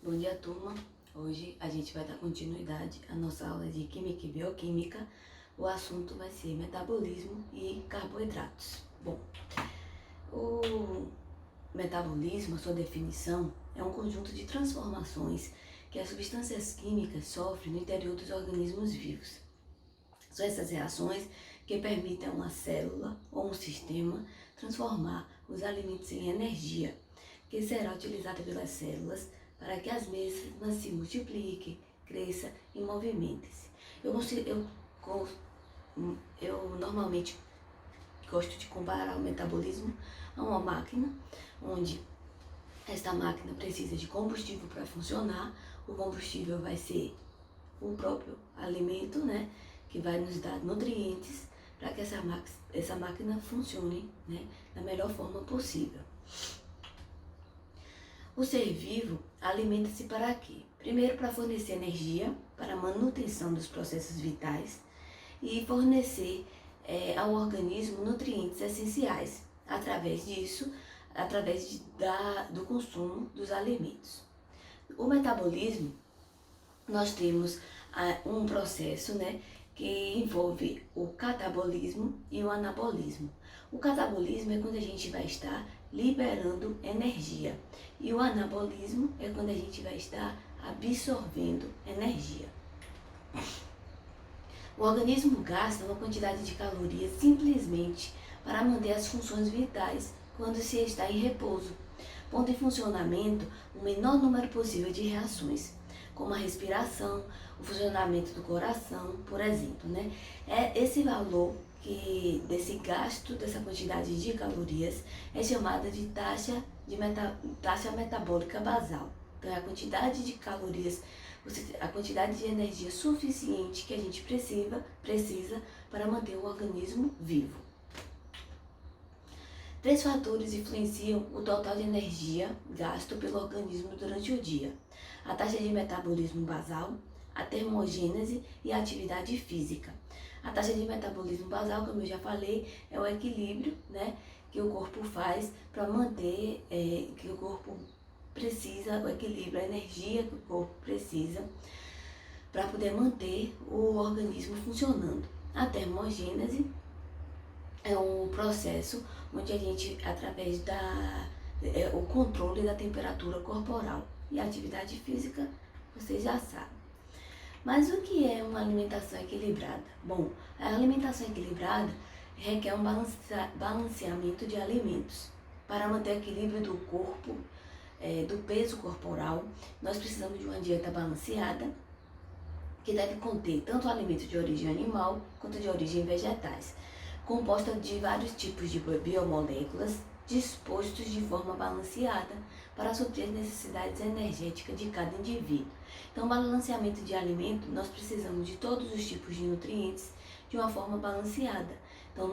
Bom dia, turma. Hoje a gente vai dar continuidade à nossa aula de Química e Bioquímica. O assunto vai ser metabolismo e carboidratos. Bom, o metabolismo, a sua definição, é um conjunto de transformações que as substâncias químicas sofrem no interior dos organismos vivos. São essas reações que permitem a uma célula ou um sistema transformar os alimentos em energia, que será utilizada pelas células para que as mesmas se multipliquem, cresçam e movimentem-se. Eu normalmente gosto de comparar o metabolismo a uma máquina, onde esta máquina precisa de combustível para funcionar. O combustível vai ser o próprio alimento, né, que vai nos dar nutrientes para que essa máquina funcione, né, da melhor forma possível. O ser vivo alimenta-se para quê? Primeiro, para fornecer energia para a manutenção dos processos vitais e fornecer ao organismo nutrientes essenciais. Através disso, do consumo dos alimentos. O metabolismo, nós temos um processo, né, que envolve o catabolismo e o anabolismo. O catabolismo é quando a gente vai estar liberando energia e o anabolismo é quando a gente vai estar absorvendo energia. O organismo gasta uma quantidade de calorias simplesmente para manter as funções vitais quando se está em repouso, pondo em funcionamento o menor número possível de reações, como a respiração, o funcionamento do coração, por exemplo, né? É esse valor desse gasto, dessa quantidade de calorias, é chamada de taxa metabólica basal. Então, é a quantidade de calorias, a quantidade de energia suficiente que a gente precisa para manter o organismo vivo. 3 fatores influenciam o total de energia gasto pelo organismo durante o dia: a taxa de metabolismo basal, a termogênese e a atividade física. A taxa de metabolismo basal, como eu já falei, é o equilíbrio, né, que o corpo faz para manter, que o corpo precisa, o equilíbrio, a energia que o corpo precisa para poder manter o organismo funcionando. A termogênese é um processo onde a gente, através o controle da temperatura corporal, e a atividade física, vocês já sabem. Mas o que é uma alimentação equilibrada? Bom, a alimentação equilibrada requer um balanceamento de alimentos. Para manter o equilíbrio do corpo, do peso corporal, nós precisamos de uma dieta balanceada, que deve conter tanto alimentos de origem animal quanto de origem vegetais, composta de vários tipos de biomoléculas dispostos de forma balanceada para suprir as necessidades energéticas de cada indivíduo. Então, balanceamento de alimento, nós precisamos de todos os tipos de nutrientes de uma forma balanceada. Então,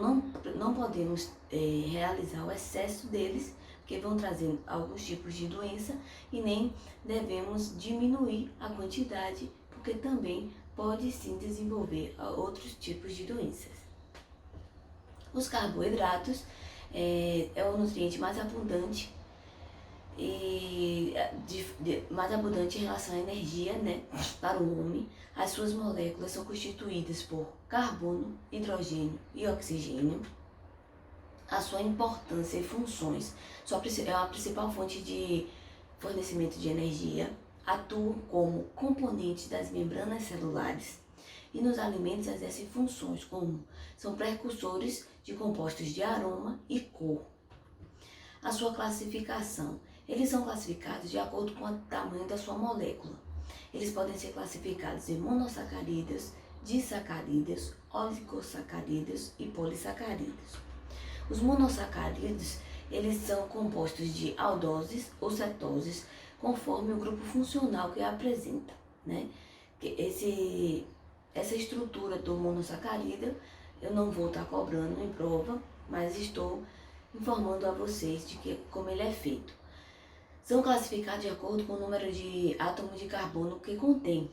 não podemos realizar o excesso deles, porque vão trazer alguns tipos de doença, e nem devemos diminuir a quantidade, porque também pode sim desenvolver outros tipos de doenças. Os carboidratos é o nutriente mais abundante mais abundante em relação à energia, né, para o homem. As suas moléculas são constituídas por carbono, hidrogênio e oxigênio. A sua importância e funções é a principal fonte de fornecimento de energia, atuam como componentes das membranas celulares e nos alimentos exercem funções como são precursores de compostos de aroma e cor. A sua classificação: eles são classificados de acordo com o tamanho da sua molécula. Eles podem ser classificados em monossacarídeos, disacarídeos, oligosacarídeos e polissacarídeos. Os monossacarídeos, eles são compostos de aldoses ou cetoses, conforme o grupo funcional que apresenta, né? Essa estrutura do monossacarídeo eu não vou estar cobrando em prova, mas estou informando a vocês de como ele é feito. São classificados de acordo com o número de átomos de carbono que contém.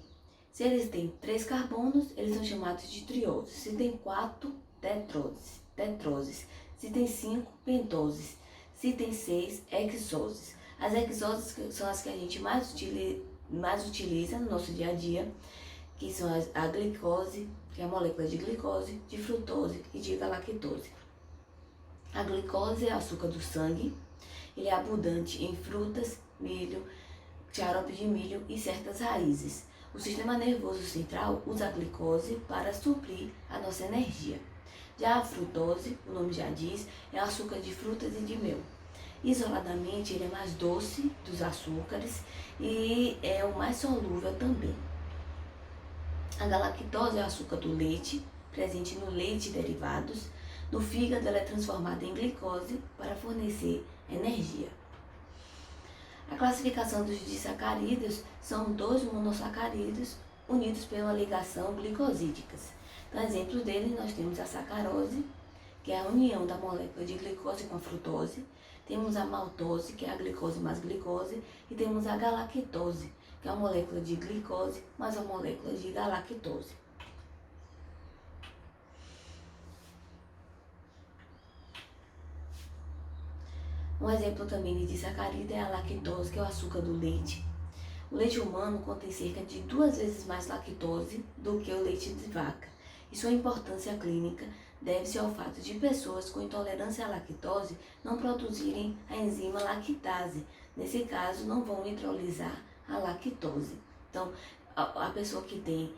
Se eles têm 3 carbonos, eles são chamados de trioses. Se tem 4, tetroses. Se tem 5, pentoses. Se tem 6, hexoses. As exoses são as que a gente mais utiliza no nosso dia a dia, que são a glicose, que é a molécula de glicose, de frutose e de galactose. A glicose é o açúcar do sangue, ele é abundante em frutas, milho, xarope de milho e certas raízes. O sistema nervoso central usa a glicose para suprir a nossa energia. Já a frutose, o nome já diz, é açúcar de frutas e de mel. Isoladamente, ele é mais doce dos açúcares e é o mais solúvel também. A galactose é o açúcar do leite, presente no leite e derivados. No fígado, ela é transformada em glicose para fornecer energia. A classificação dos disacarídeos são 2 monossacarídeos unidos pela ligação glicosídicas. Então, exemplos deles, nós temos a sacarose, que é a união da molécula de glicose com a frutose. Temos a maltose, que é a glicose mais glicose. E temos a galactose, que é a molécula de glicose mais a molécula de galactose. Um exemplo também de disacarídeo é a lactose, que é o açúcar do leite. O leite humano contém cerca de 2 vezes mais lactose do que o leite de vaca. E sua importância clínica deve-se ao fato de pessoas com intolerância à lactose não produzirem a enzima lactase. Nesse caso, não vão hidrolisar a lactose. Então, a pessoa que tem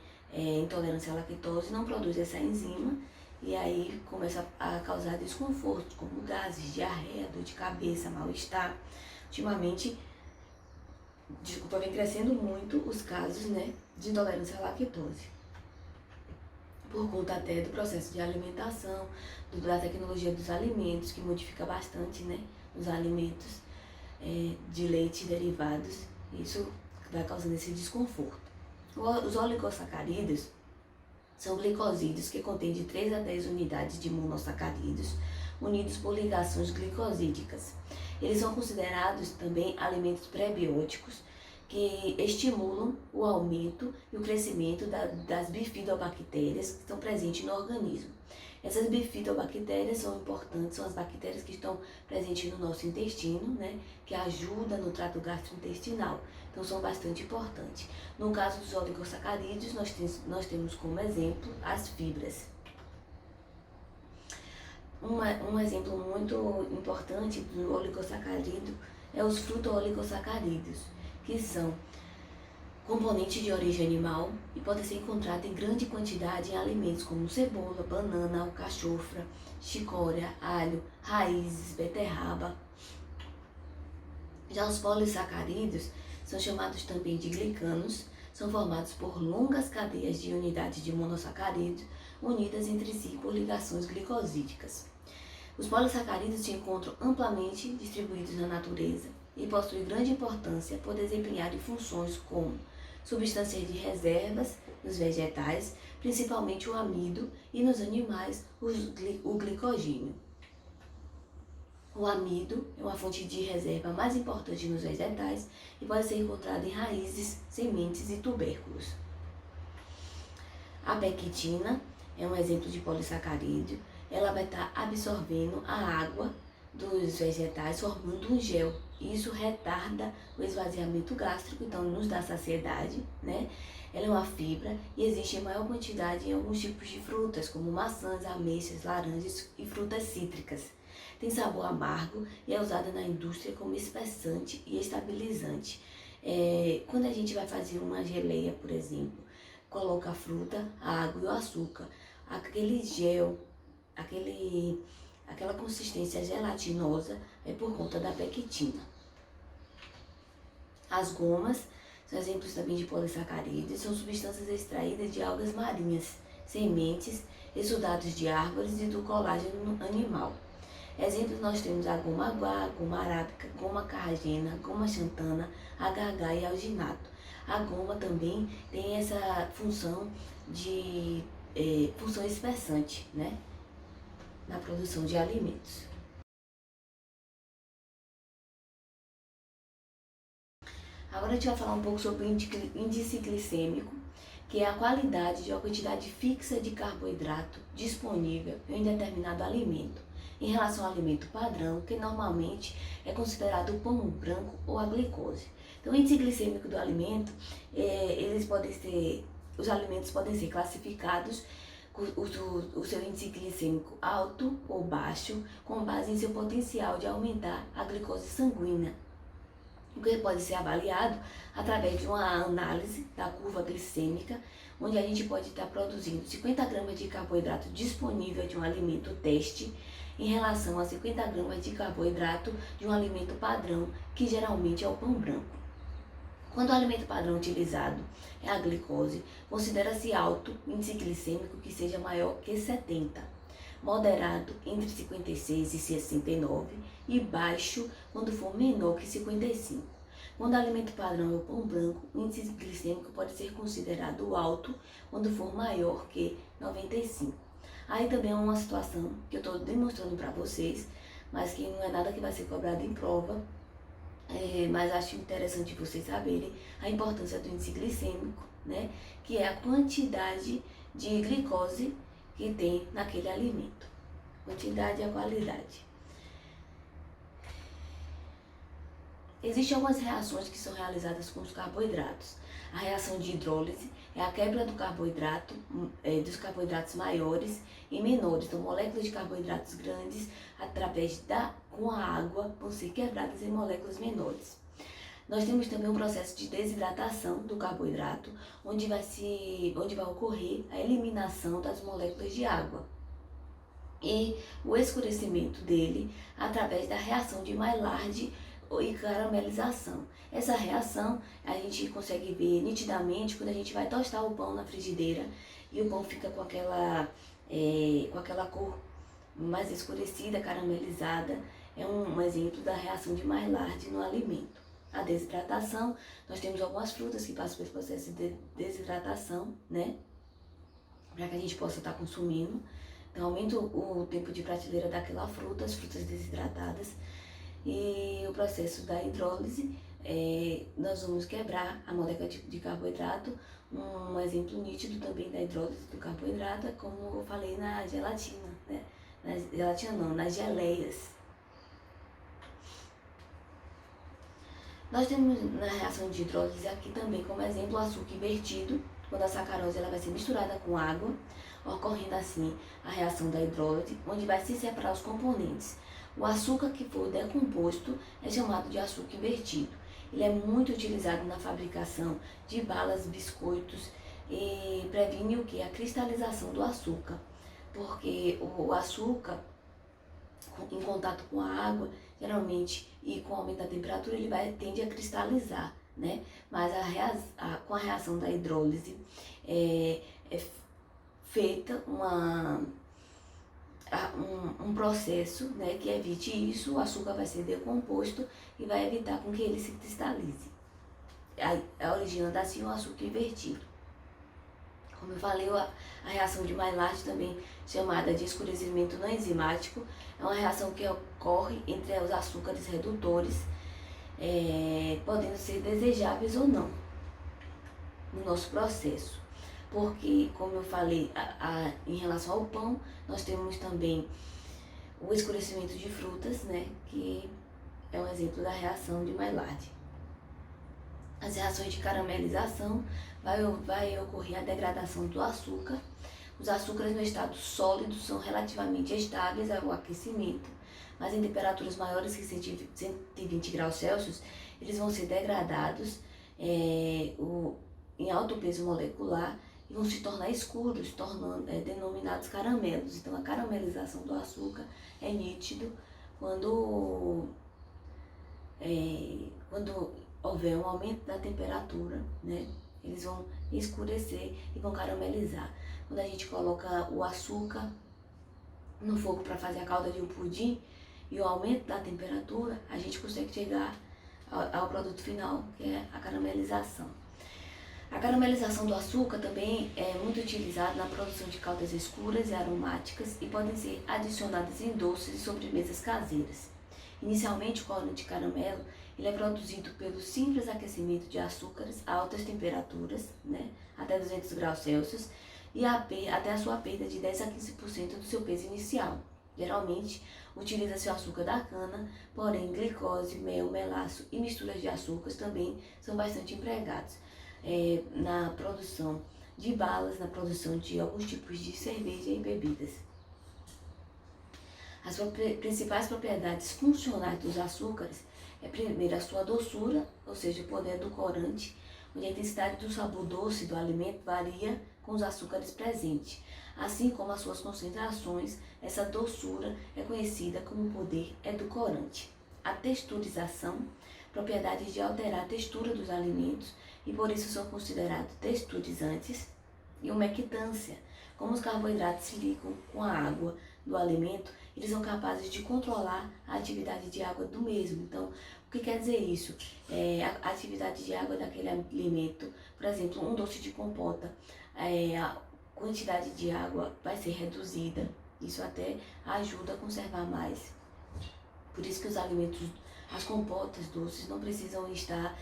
intolerância à lactose não produz essa enzima e aí começa a causar desconforto, como gases, diarreia, dor de cabeça, mal-estar. Ultimamente, vem crescendo muito os casos, de intolerância à lactose. Por conta até do processo de alimentação, da tecnologia dos alimentos, que modifica bastante, os alimentos de leite e derivados. Isso vai causando esse desconforto. Os oligosacarídeos são glicosídeos que contêm de 3 a 10 unidades de monossacarídeos unidos por ligações glicosídicas. Eles são considerados também alimentos pré-bióticos que estimulam o aumento e o crescimento das bifidobactérias que estão presentes no organismo. Essas bifidobactérias são importantes, são as bactérias que estão presentes no nosso intestino, que ajudam no trato gastrointestinal. Então, são bastante importantes. No caso dos oligosacarídeos, nós temos como exemplo as fibras. Um exemplo muito importante do oligosacarídeo é os fruto-oligosacarídeos, que são componentes de origem animal e podem ser encontrados em grande quantidade em alimentos como cebola, banana, alcachofra, chicória, alho, raízes, beterraba. Já os polissacarídeos são chamados também de glicanos, são formados por longas cadeias de unidades de monossacarídeos unidas entre si por ligações glicosídicas. Os polissacarídeos se encontram amplamente distribuídos na natureza e possuem grande importância por desempenharem funções como substâncias de reservas nos vegetais, principalmente o amido, e nos animais, o glicogênio. O amido é uma fonte de reserva mais importante nos vegetais e pode ser encontrado em raízes, sementes e tubérculos. A pectina é um exemplo de polissacarídeo. Ela vai estar absorvendo a água dos vegetais, formando um gel. Isso retarda o esvaziamento gástrico, então nos dá saciedade, Ela é uma fibra e existe em maior quantidade em alguns tipos de frutas, como maçãs, ameixas, laranjas e frutas cítricas. Tem sabor amargo e é usada na indústria como espessante e estabilizante. Quando a gente vai fazer uma geleia, por exemplo, coloca a fruta, a água e o açúcar. Aquele gel, aquela consistência gelatinosa é por conta da pectina. As gomas são exemplos também de polissacarídeos, são substâncias extraídas de algas marinhas, sementes, exudados de árvores e do colágeno animal. Exemplos nós temos a goma aguá, goma arábica, goma carragena, goma xantana, agagá e alginato. A goma também tem essa função de função espessante, na produção de alimentos. Agora a gente vai falar um pouco sobre o índice glicêmico, que é a qualidade de uma quantidade fixa de carboidrato disponível em um determinado alimento. em relação ao alimento padrão, que normalmente é considerado o pão branco ou a glicose. Então, o índice glicêmico do alimento, os alimentos podem ser classificados com o seu índice glicêmico alto ou baixo, com base em seu potencial de aumentar a glicose sanguínea, o que pode ser avaliado através de uma análise da curva glicêmica, onde a gente pode estar produzindo 50 gramas de carboidrato disponível de um alimento teste em relação a 50 gramas de carboidrato de um alimento padrão, que geralmente é o pão branco. Quando o alimento padrão utilizado é a glicose, considera-se alto índice glicêmico que seja maior que 70, moderado entre 56 e 69 e baixo quando for menor que 55. Quando o alimento padrão é o pão branco, o índice glicêmico pode ser considerado alto quando for maior que 95. Aí também é uma situação que eu estou demonstrando para vocês, mas que não é nada que vai ser cobrado em prova, mas acho interessante vocês saberem a importância do índice glicêmico, né? Que é a quantidade de glicose que tem naquele alimento. Quantidade e a qualidade. Existem algumas reações que são realizadas com os carboidratos. A reação de hidrólise é a quebra do carboidrato, dos carboidratos maiores e menores. Então, moléculas de carboidratos grandes, com a água, vão ser quebradas em moléculas menores. Nós temos também um processo de desidratação do carboidrato, onde vai ocorrer a eliminação das moléculas de água e o escurecimento dele através da reação de Maillard e caramelização. Essa reação a gente consegue ver nitidamente quando a gente vai tostar o pão na frigideira e o pão fica com aquela cor mais escurecida, caramelizada. É um exemplo da reação de Maillard no alimento. A desidratação, nós temos algumas frutas que passam pelo processo de desidratação, né? Para que a gente possa estar consumindo. Então, aumenta o tempo de prateleira daquela fruta, as frutas desidratadas. E o processo da hidrólise, nós vamos quebrar a molécula de carboidrato. Um exemplo nítido também da hidrólise do carboidrato é como eu falei na gelatina, né? Nas geleias. Nós temos na reação de hidrólise aqui também como exemplo o açúcar invertido, quando a sacarose ela vai ser misturada com água, ocorrendo assim a reação da hidrólise, onde vai se separar os componentes. O açúcar que for decomposto é chamado de açúcar invertido. Ele é muito utilizado na fabricação de balas, biscoitos e previne o que? A cristalização do açúcar, porque o açúcar em contato com a água, geralmente, e com o aumento da temperatura, ele tende a cristalizar, né? Mas com a reação da hidrólise é feita um processo, né, que evite isso. O açúcar vai ser decomposto e vai evitar com que ele se cristalize. Originando assim o açúcar invertido. Como eu falei, a reação de Maillard, também chamada de escurecimento não enzimático, é uma reação que ocorre entre os açúcares redutores, podendo ser desejáveis ou não no nosso processo. Porque, como eu falei, em relação ao pão, nós temos também o escurecimento de frutas, né, que é um exemplo da reação de Maillard. As reações de caramelização vai ocorrer a degradação do açúcar. Os açúcares no estado sólido são relativamente estáveis ao aquecimento, mas em temperaturas maiores que 120 graus Celsius, eles vão ser degradados em alto peso molecular e vão se tornar escuros, denominados caramelos. Então, a caramelização do açúcar é nítido quando houver um aumento da temperatura, né? Eles vão escurecer e vão caramelizar. Quando a gente coloca o açúcar no fogo para fazer a calda de um pudim e o aumento da temperatura, a gente consegue chegar ao produto final, que é a caramelização. A caramelização do açúcar também é muito utilizada na produção de caldas escuras e aromáticas e podem ser adicionadas em doces e sobremesas caseiras. Inicialmente, o corante de caramelo ele é produzido pelo simples aquecimento de açúcares a altas temperaturas, né, até 200 graus Celsius, e até a sua perda de 10 a 15% do seu peso inicial. Geralmente, utiliza-se o açúcar da cana, porém glicose, mel, melaço e misturas de açúcares também são bastante empregados na produção de balas, na produção de alguns tipos de cerveja e bebidas. As principais propriedades funcionais dos açúcares é, primeiro, a sua doçura, ou seja, o poder edulcorante, onde a intensidade do sabor doce do alimento varia com os açúcares presentes. Assim como as suas concentrações, essa doçura é conhecida como poder edulcorante. A texturização, propriedade de alterar a textura dos alimentos e por isso são considerados texturizantes. E umectância, como os carboidratos se ligam com a água do alimento, eles são capazes de controlar a atividade de água do mesmo. Então, o que quer dizer isso? A atividade de água daquele alimento, por exemplo, um doce de compota, a quantidade de água vai ser reduzida. Isso até ajuda a conservar mais. Por isso que os alimentos, as compotas doces, não precisam estar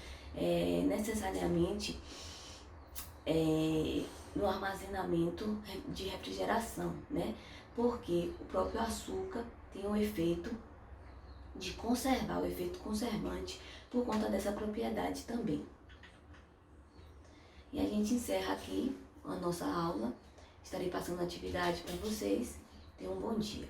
necessariamente no armazenamento de refrigeração, né? Porque o próprio açúcar tem um efeito de conservar, o efeito conservante, por conta dessa propriedade também. E a gente encerra aqui a nossa aula. Estarei passando a atividade para vocês. Tenham um bom dia.